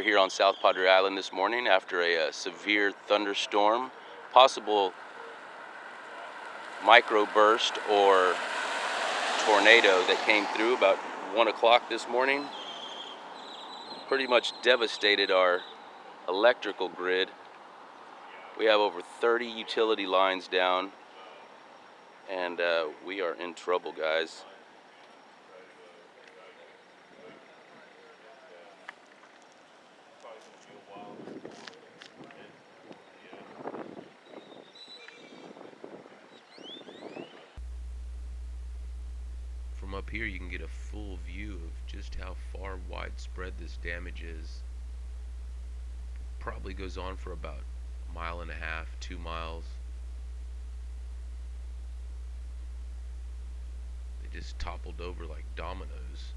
here on South Padre Island this morning after a severe thunderstorm, possible microburst or tornado that came through about 1 o'clock this morning. Pretty much devastated our electrical grid. We have over 30 utility lines down, and we are in trouble, guys. From up here you can get a full view of just how far widespread this damage is. Probably goes on for about a mile and a half, 2 miles. They just toppled over like dominoes.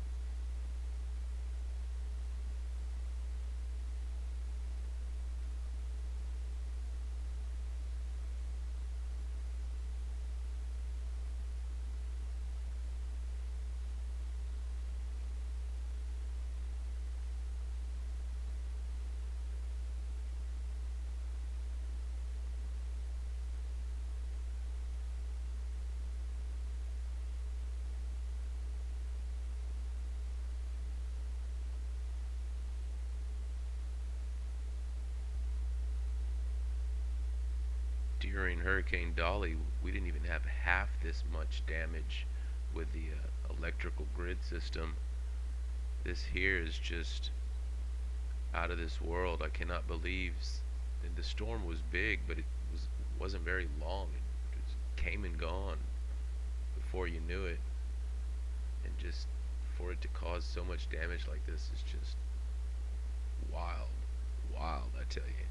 During Hurricane Dolly, we didn't even have half this much damage with the electrical grid system. This here is just out of this world. I cannot believe the storm was big, but it wasn't very long. It just came and gone before you knew it, and just for it to cause so much damage like this is just wild, I tell you.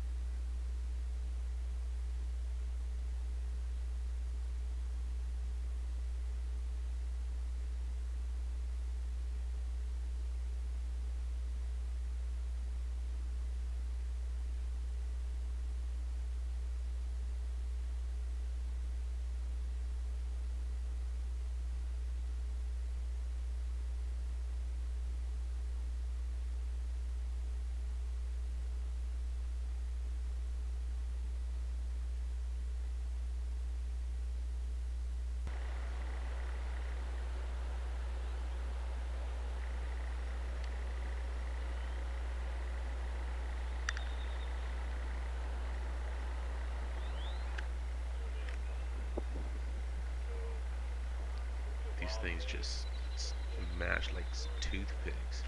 These things just smash like toothpicks.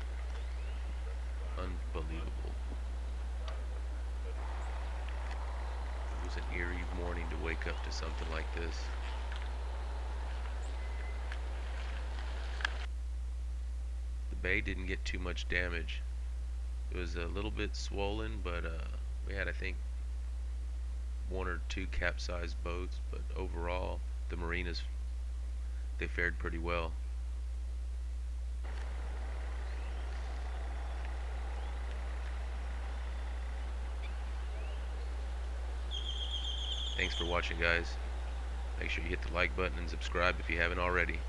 Unbelievable. It was an eerie morning to wake up to something like this. The bay didn't get too much damage. It was a little bit swollen, but we had, I think, 1 or 2 capsized boats, but overall the marinas, they fared pretty well. Thanks for watching, guys. Make sure you hit the like button and subscribe if you haven't already.